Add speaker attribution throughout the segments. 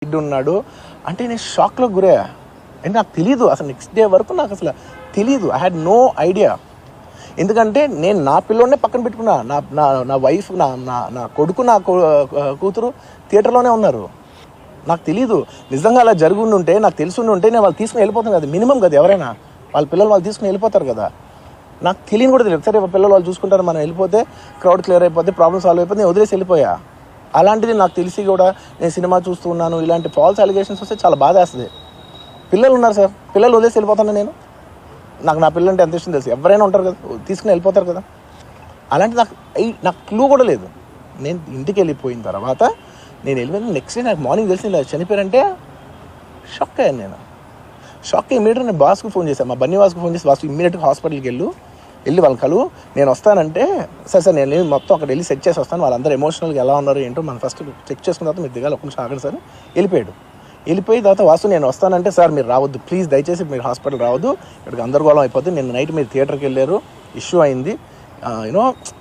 Speaker 1: Kid ఉన్నాడు అంటే నేను షాక్లో గురయ్యా. అంటే నాకు తెలీదు అసలు, నెక్స్ట్ డే వరకు నాకు అసలు తెలీదు. I had no idea. ఎందుకంటే నేను నా పిల్లోనే పక్కన పెట్టుకున్నా, నా నా నా వైఫ్, నా నా నా కొడుకు, నా కూతురు థియేటర్లోనే ఉన్నారు. నాకు తెలీదు. నిజంగా అలా జరుగుండి ఉంటే, నాకు తెలుసుండి ఉంటే నేను వాళ్ళు తీసుకుని వెళ్ళిపోతాను కదా, మినిమం కదా. ఎవరైనా వాళ్ళ పిల్లలు వాళ్ళు తీసుకుని వెళ్ళిపోతారు కదా. నాకు తెలియని కూడా తెలియదు. సరే పిల్లలు వాళ్ళు చూసుకుంటారు, మనం వెళ్ళిపోతే క్రౌడ్ క్లియర్ అయిపోతే, ప్రాబ్లమ్ సాల్వ్ అయిపోతే నేను వదిలేసి వెళ్ళిపోయా. అలాంటిది నాకు తెలిసి కూడా నేను సినిమా చూస్తూ ఉన్నాను, ఇలాంటి ఫాల్స్ అలిగేషన్స్ వస్తే చాలా బాధ వేస్తుంది. పిల్లలు ఉన్నారు సార్, పిల్లలు వదిలేసి వెళ్ళిపోతాను నేను. నాకు నా పిల్లలు అంటే ఎంత ఇష్టం తెలుసు. ఎవరైనా ఉంటారు కదా, తీసుకుని వెళ్ళిపోతారు కదా. అలాంటి నాకు క్లూ కూడా లేదు. నేను ఇంటికి వెళ్ళిపోయిన తర్వాత నేను వెళ్ళిపోయిన నెక్స్ట్ డే నాకు మార్నింగ్ తెలిసి ఇలా చనిపోయారంటే షాక్ అయ్యాను నేను. షాక్ అయ్యి ఇమీడియట్గా నేను బాస్కు ఫోన్ చేశాను, మా బన్నీ బాస్కు ఫోన్ చేసి, బాస్కు ఇమీడియట్గా హాస్పిటల్కి వెళ్ళి వాళ్ళ కలువు, నేను వస్తానంటే సార్ నేను మొత్తం అక్కడ వెళ్ళి సెట్ చేసి వస్తాను, వాళ్ళందరూ ఎమోషనల్గా ఎలా ఉన్నారు ఏంటో మనం ఫస్ట్ చెక్ చేసుకున్న తర్వాత మీరు దిగాలి, ఒక్క నిమిషం ఆగండి సార్. వెళ్ళిపోయిన తర్వాత వాసు నేను వస్తానంటే, సార్ మీరు రావద్దు ప్లీజ్, దయచేసి మీరు హాస్పిటల్ రావద్దు, ఇక్కడికి గందరగోళం అయిపోతుంది. నిన్న నైట్ మీరు థియేటర్కి వెళ్ళారు, ఇష్యూ అయింది,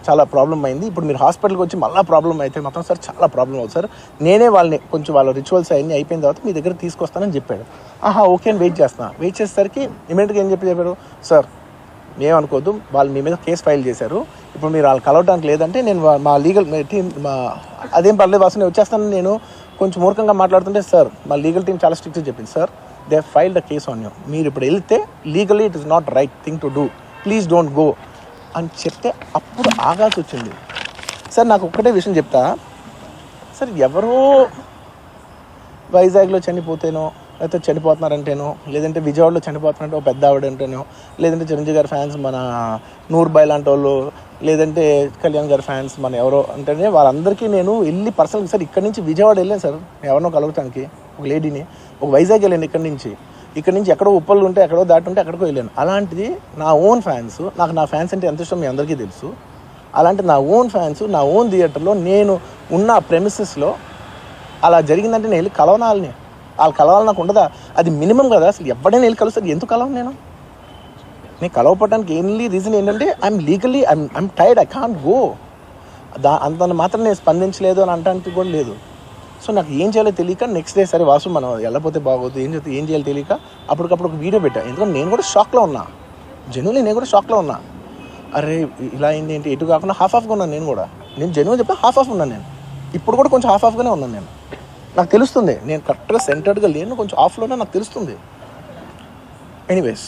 Speaker 1: చాలా ప్రాబ్లం అయింది. ఇప్పుడు మీరు హాస్పిటల్కి వచ్చి మళ్ళీ ప్రాబ్లం అయితే మాత్రం సార్ చాలా ప్రాబ్లం అవుతుంది సార్. నేనే కొంచెం వాళ్ళ రిచువల్స్ అవన్నీ అయిపోయిన తర్వాత మీ దగ్గర తీసుకొస్తానని చెప్పాడు. ఓకే అని వెయిట్ చేసేసరికి ఇమీడియట్గా ఏం చెప్పారు, సార్ ఏమనుకోవద్దు, వాళ్ళు మీ మీద కేసు ఫైల్ చేశారు, ఇప్పుడు మీరు వాళ్ళు కలవడానికి లేదంటే నేను మా లీగల్ టీం అదేం పర్లేదు వాసు నేను వచ్చేస్తానని నేను కొంచెం మూర్ఖంగా మాట్లాడుతుంటే, సార్ మా లీగల్ టీం చాలా స్ట్రిక్ట్గా చెప్పింది, sir they file the case on you, మీరు ఇప్పుడు వెళ్తే legally it is not right thing to do, please don't go అని చెప్తే అప్పుడు ఆగాల్సి వచ్చింది. సార్ నాకు ఒక్కటే విషయం చెప్తా సార్, ఎవరో వైజాగ్లో చనిపోతేనో, లేకపోతే చనిపోతున్నారంటేనో, లేదంటే విజయవాడలో చనిపోతున్నారంటే ఒక పెద్ద ఆవిడ అంటేనో, లేదంటే చిరంజీవి గారి ఫ్యాన్స్ మన నూర్బాయ్ లాంటి వాళ్ళు, లేదంటే కళ్యాణ్ గారి ఫ్యాన్స్ మన ఎవరో అంటేనే వాళ్ళందరికీ నేను వెళ్ళి పర్సనల్గా, సార్ ఇక్కడి నుంచి విజయవాడ వెళ్ళాను సార్ ఎవరినో కలవటానికి, ఒక లేడీని, ఒక వైజాగ్ వెళ్ళాను ఇక్కడి నుంచి ఎక్కడో ఉప్పలు ఉంటే ఎక్కడో దాటి ఉంటే ఎక్కడికో వెళ్ళాను. అలాంటిది నా ఓన్ ఫ్యాన్స్, నాకు నా ఫ్యాన్స్ అంటే ఎంత ఇష్టం మీ అందరికీ తెలుసు. అలాంటి నా ఓన్ ఫ్యాన్స్ నా ఓన్ థియేటర్లో నేను ఉన్న ప్రెమిసెస్లో అలా జరిగిందంటే నేను వెళ్ళి కలవనాలని, వాళ్ళు కలవాలి నాకు ఉండదా? అది మినిమం కదా. అసలు ఎవడైనా వెళ్ళి కలుస్తారు, ఎందుకు కలవను నేను కలవపడడానికి ఓన్లీ రీజన్ ఏంటంటే I'm tired, I can't go. అంత మాత్రం నేను స్పందించలేదు అని అనడానికి కూడా లేదు. సో నాకు ఏం చేయాలో తెలియక నెక్స్ట్ డే సరే వాసు మనం వెళ్ళకపోతే బాగోదు, ఏం చేయాలో తెలియక అప్పటికప్పుడు ఒక వీడియో పెట్టా. ఎందుకంటే నేను కూడా షాక్లో ఉన్నా, జెన్యున్లీ నేను కూడా షాక్లో ఉన్నా. అరే ఇలా అయింది ఏంటి, ఎటు కాకుండా హాఫ్గా ఉన్నాను నేను జెన్యున్ చెప్పా, హాఫ్ ఉన్నాను నేను. ఇప్పుడు కూడా కొంచెం హాఫ్గానే ఉన్నాను నేను. నాకు తెలుస్తుంది నేను కరెక్ట్గా సెంటర్డ్గా లేను, కొంచెం ఆఫ్లోనే నాకు తెలుస్తుంది. ఎనీవేస్